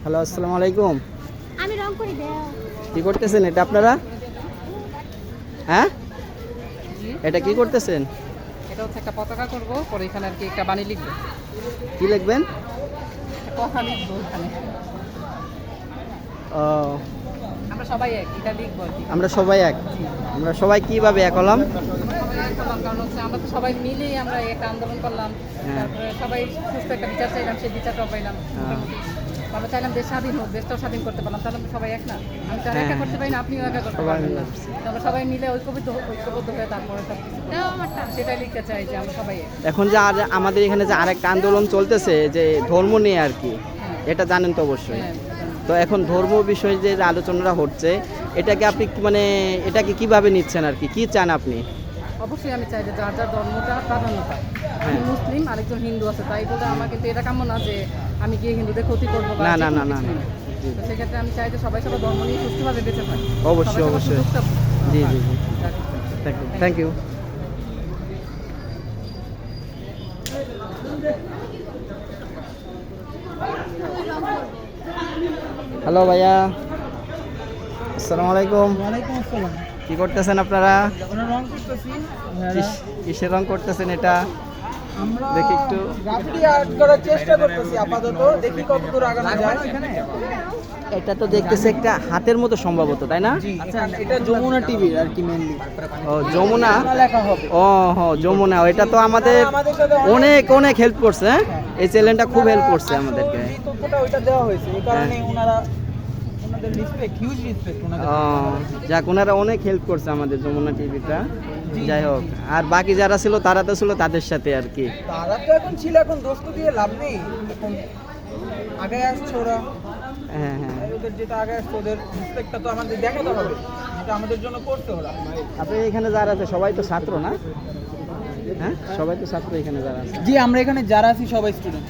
Hello, আসসালামু আলাইকুম। আমি রং করি দেও। কি করতেছেন এটা আপনারা? হ্যাঁ, জি, এটা কি করতেছেন? এটা হচ্ছে একটা পতাকা করব, পরে এখানে আর কি একটা বাণী লিখবো, কি লিখবেন? একটা কথা লিখবো এখানে। ও, আমরা সবাই এক, এটা লিখবো আর কি। আমরা সবাই এক। আমরা সবাই কিভাবে এক হলাম? আমরা সবাই এক হলাম, কারণ হচ্ছে আমরা তো সবাই মিলেই আমরা একটা আন্দোলন করলাম। হ্যাঁ। তারপরে সবাই সুস্থ একটা বিচার চাইলাম, সেই বিচারটাও পাইলাম মোটামুটি। আমরা চাইলাম দেশ স্বাধীন হোক, দেশটাও স্বাধীন করতে পারলাম, তাহলে আমরা সবাই এক না। আমি তো আর একা হ্যাঁ। করতে পারি না, আপনিও একা করতে সবাই পারবেন মিলে না। তো আমরা সবাই মিলে ঐক্যবদ্ধ হয়ে তারপরে সব কিছু দাও আমারটা। সেটাই লিখতে চাই যে আমরা সবাই এক। এখন যে আর আমাদের এখানে যে আরেকটা আন্দোলন চলতেছে যে ধর্ম নিয়ে আর কি, এটা জানেন তো অবশ্যই। হ্যাঁ, তো এখন ধর্ম বিষয়ে যে আলোচনাটা হচ্ছে, এটাকে আপনি মানে এটাকে কিভাবে নিচ্ছেন আর কি, কি চান আপনি? অবশ্যই আমি চাই যে যার যার ধর্মটা প্রাধান্য পায়। আমি হ্যাঁ। মুসলিম, আরেকজন হিন্দু আছে, তাই বলে আমার কিন্তু এটা কাম্য না যে আমি গিয়ে হিন্দুদের ক্ষতি করবো বা না, যে না, কোনো না, না, কিছুই না। না। জি। তো সেক্ষেত্রে আমি চাই যে সবাই সবার ধর্ম নিয়ে সুষ্ঠুভাবে বেঁচে থাকে। অবশ্যই, সবাই সবার অবশ্যই। সুযোগটা জি, পাক। জি, জি। যাক। Thank you. হ্যালো ভাইয়া, আসসালামু আলাইকুম। ওয়ালাইকুম আসসালাম। কি করতেছেন আপনারা? আমরা রং করতেছি। কিসের রং করতেছেন এটা? আমরা দেখি একটু। গ্রাফিটি আর্ট করার চেষ্টা করতেছি আপাতত, দেখি কতদূর আগানো যায়। এটা তো দেখতেছে একটা হাতের মতো সম্ভবত, তাই না? আচ্ছা, এটা যমুনা টিভির আর কি মেইনলি ও, যমুনা। লেখা হবে। ও হ্যাঁ, যমুনা। এটা তো আমাদের আমাদের সাথে অনেক অনেক হেল্প করছে। হ্যাঁ, এই চ্যানেলটা খুব হেল্প করছে আমাদেরকে। এই তথ্যটা ওইটা দেওয়া হয়েছে, এই কারণে ওনাদের রেসপেক্ট, হিউজ রেসপেক্ট ওনাদের। ও, যাক, ওনারা অনেক হেল্প করছে আমাদের যমুনা টিভিটা। যাই হোক, আর বাকি যারা ছিল তারা তো ছিল তাদের সাথে আর কি। তারা তো এখন ছিল, এখন দোস্ত দিয়ে লাভ নেই, এখন আগে আসছে ওরা। হ্যাঁ, হ্যাঁ। তাই ওদের যেটা আগে আসছে ওদের রেসপেক্টটা তো আমাদের দেখাতে হবে, যেটা আমাদের জন্য করতে ওরা। আপনি এখানে যারা আছে সবাই তো ছাত্র না? হ্যাঁ, সবাই তো ছাত্র এখানে যারা আছে। জি, আমরা এখানে যারা আছি সবাই স্টুডেন্ট।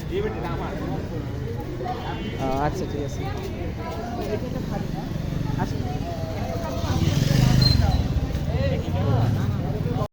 আচ্ছা, ঠিক আছে।